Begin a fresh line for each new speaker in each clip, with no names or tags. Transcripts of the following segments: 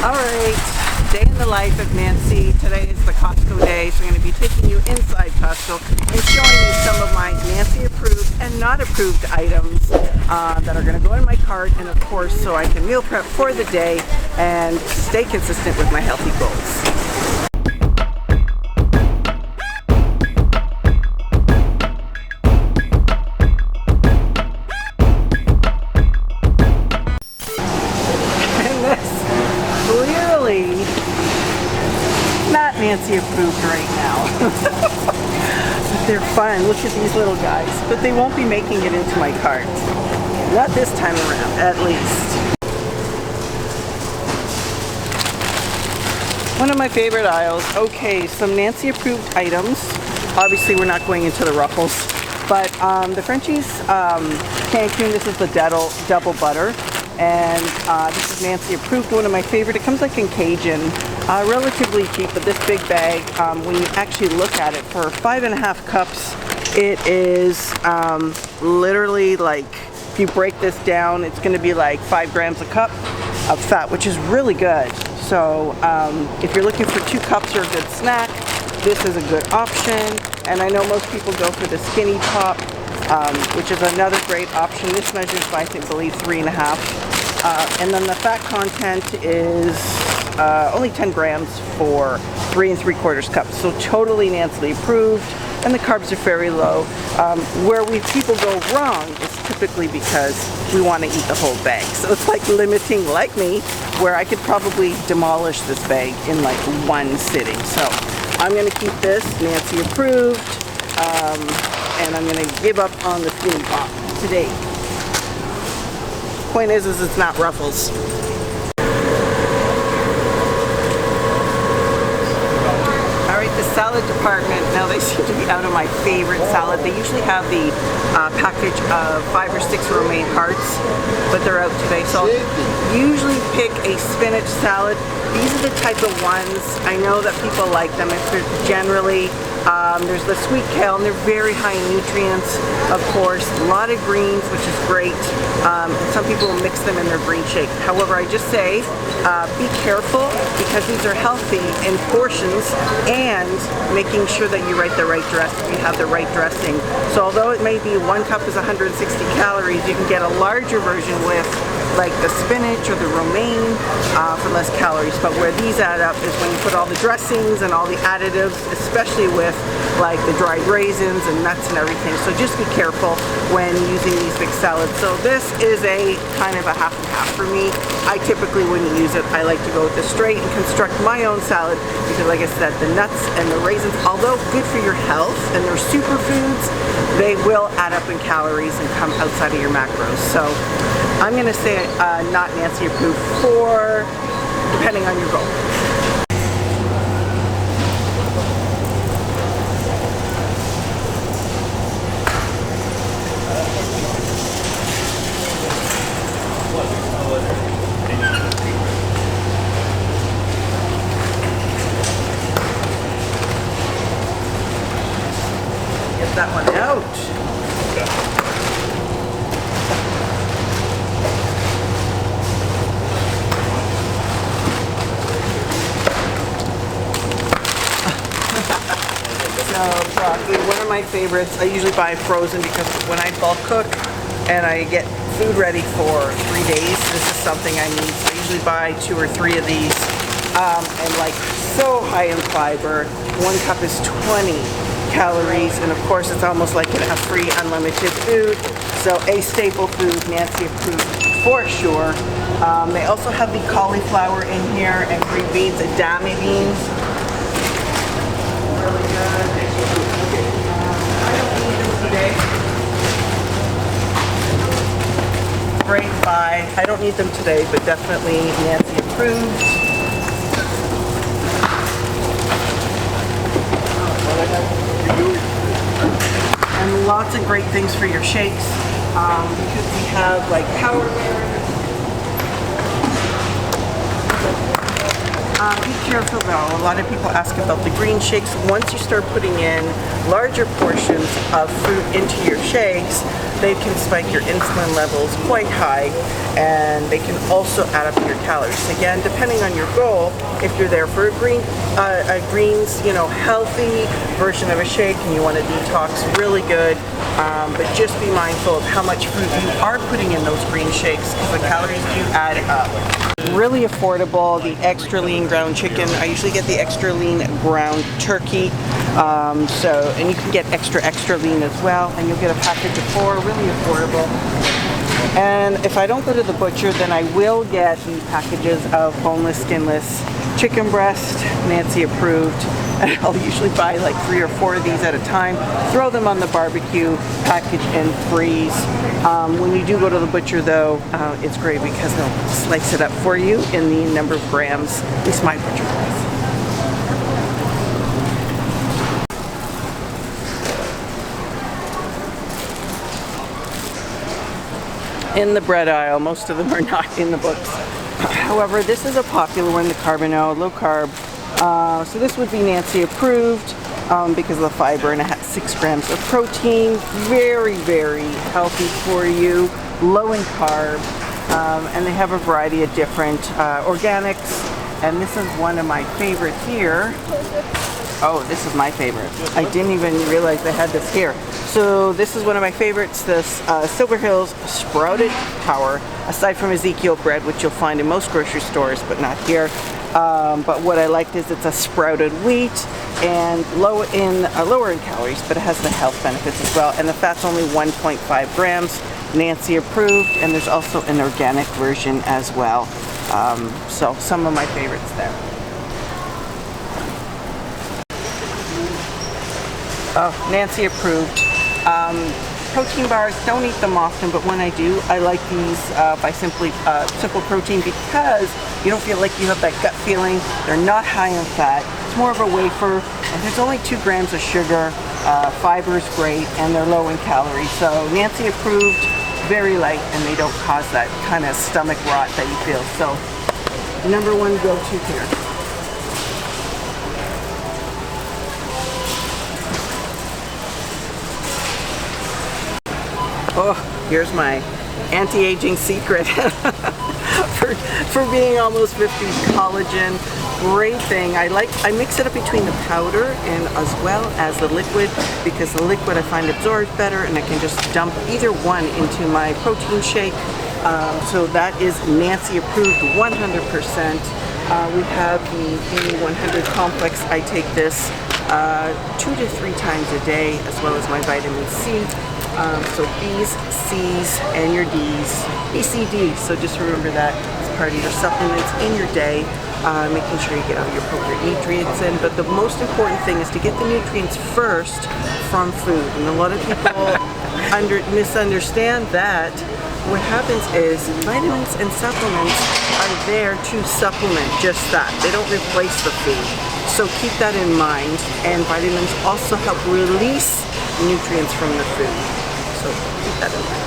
Alright, day in the life of Nancy. Today is the Costco day, so I'm going to be taking you inside Costco and showing you some of my Nancy approved and not approved items that are going to go in my cart, and of course so I can meal prep for the day and stay consistent with my healthy goals. Not Nancy approved right now. But they're fun. Look at these little guys. But they won't be making it into my cart. Not this time around, at least. One of my favorite aisles. Okay, some Nancy approved items. Obviously we're not going into the Ruffles. But the Frenchies Cancun, this is the double butter. And this is Nancy approved, one of my favorite. It comes like in Cajun, relatively cheap, but this big bag, when you actually look at it, for 5.5 cups, it is literally like, if you break this down, it's going to be like 5 grams a cup of fat, which is really good. So if you're looking for 2 cups or a good snack, this is a good option. And I know most people go for the skinny top, which is another great option. This measures by, I believe, 3.5. And then the fat content is only 10 grams for 3 3/4 cups. So totally Nancy approved, and the carbs are very low. Where people go wrong is typically because we want to eat the whole bag. So it's like limiting, like me, where I could probably demolish this bag in like one sitting. So I'm going to keep this Nancy approved. And I'm going to give up on the skinny pop today. Point is it's not Ruffles. Alright, the salad department. Now they seem to be out of my favorite salad. They usually have the package of 5 or 6 romaine hearts, but they're out today. So I'll usually pick a spinach salad. These are the type of ones, I know that people like them. It's generally, there's the sweet kale, and they're very high in nutrients, of course. A lot of greens, which is great. Some people mix them in their green shake. However, I just say, be careful, because these are healthy in portions, and making sure that you write the right dressing, you have the right dressing. So although it may be 1 cup is 160 calories, you can get a larger version with like the spinach or the romaine for less calories. But where these add up is when you put all the dressings and all the additives, especially with like the dried raisins and nuts and everything. So just be careful when using these big salads. So this is a kind of a half and half for me. I typically wouldn't use it. I like to go with the straight and construct my own salad, because like I said, the nuts and the raisins, although good for your health and they're superfoods, they will add up in calories and come outside of your macros. So I'm going to say not Nancy approved for depending on your goal. Get that one out. Broccoli, one of my favorites. I usually buy frozen because when I bulk cook and I get food ready for 3 days, this is something I need. So I usually buy 2 or 3 of these, and like so high in fiber. 1 cup is 20 calories, and of course it's almost like a free unlimited food. So a staple food, Nancy approved for sure. They also have the cauliflower in here and green beans, edamame beans. Really good. I don't need them today. Great buy. I don't need them today, but definitely Nancy approved. And lots of great things for your shakes, because we have like power berries. Be careful though, a lot of people ask about the green shakes. Once you start putting in larger portions of fruit into your shakes, they can spike your insulin levels quite high, and they can also add up your calories. Again, depending on your goal, if you're there for a greens, healthy version of a shake, and you want to detox, really good. But just be mindful of how much food you are putting in those green shakes, because the calories do add up. Really affordable, the extra lean ground chicken. I usually get the extra lean ground turkey. And you can get extra lean as well, and you'll get a package of 4, really affordable. And if I don't go to the butcher, then I will get the packages of boneless, skinless chicken breast, Nancy approved. And I'll usually buy like 3 or 4 of these at a time, throw them on the barbecue, package and freeze. When you do go to the butcher though, it's great because they'll slice it up for you in the number of grams, at least my butcher does. In the bread aisle, most of them are not in the books. However, this is a popular one, the Carbonell, low carb. So this would be Nancy approved because of the fiber, and it has 6 grams of protein. Very, very healthy for you, low in carb, and they have a variety of different organics. And this is one of my favorites here. Oh, this is my favorite. I didn't even realize they had this here. So this is one of my favorites, this Silver Hills Sprouted Power, aside from Ezekiel bread, which you'll find in most grocery stores, but not here. But what I liked is it's a sprouted wheat and lower in calories, but it has the health benefits as well. And the fat's only 1.5 grams, Nancy approved, and there's also an organic version as well. So some of my favorites there. Oh, Nancy approved. Protein bars, don't eat them often, but when I do, I like these by Simple Protein, because you don't feel like you have that gut feeling. They're not high in fat. It's more of a wafer, and there's only 2 grams of sugar. Fiber is great, and they're low in calories. So Nancy approved, very light, and they don't cause that kind of stomach rot that you feel. So number 1 go-to here. Oh, here's my anti-aging secret for being almost 50. Collagen, great thing. I mix it up between the powder and as well as the liquid, because the liquid I find absorbs better, and I can just dump either one into my protein shake. So that is Nancy approved 100%. We have the 100 complex. I take this 2 to 3 times a day, as well as my vitamin C. So B's, C's, and your D's. BCD, so just remember that as part of your supplements in your day, making sure you get all your appropriate nutrients in. But the most important thing is to get the nutrients first from food. And a lot of people misunderstand that. What happens is vitamins and supplements are there to supplement just that. They don't replace the food. So keep that in mind. And vitamins also help release nutrients from the food. So keep that in mind.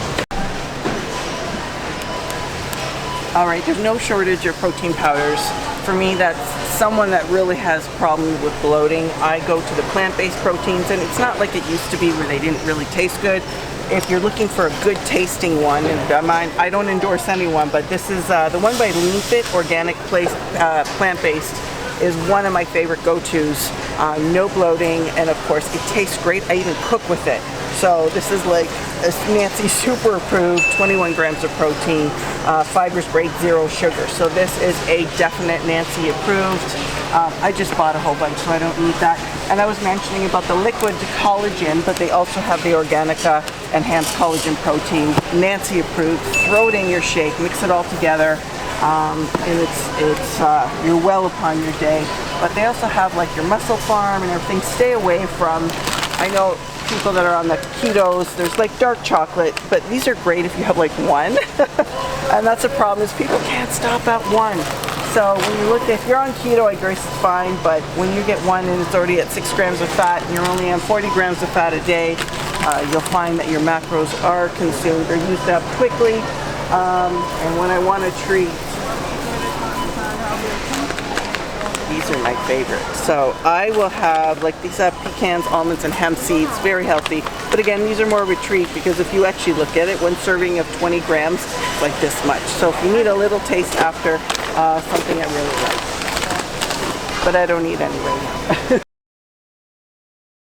Alright, there's no shortage of protein powders. For me, that's someone that really has problems with bloating. I go to the plant-based proteins, and it's not like it used to be where they didn't really taste good. If you're looking for a good tasting one, and I don't endorse anyone, but this is the one by LeanFit, organic plant-based, is one of my favorite go-tos. No bloating, and of course it tastes great. I even cook with it. So this is like Nancy super approved, 21 grams of protein, fiber's great, 0 sugar. So this is a definite Nancy approved. I just bought a whole bunch, so I don't need that. And I was mentioning about the liquid collagen, but they also have the Organica enhanced collagen protein, Nancy approved. Throw it in your shake, mix it all together. And you're well upon your day. But they also have like your Muscle Farm and everything. Stay away from, I know people that are on the ketos, there's like dark chocolate, but these are great if you have like one. And that's the problem, is people can't stop at one. So when you look, if you're on keto, I guess it's fine, but when you get one and it's already at 6 grams of fat and you're only on 40 grams of fat a day, you'll find that your macros are consumed or used up quickly. And when I want a treat, these are my favorite. So I will have like these pecans, almonds, and hemp seeds, very healthy. But again, these are more of a treat because if you actually look at it, one serving of 20 grams, it's like this much. So if you need a little taste after something I really like. But I don't eat any right now.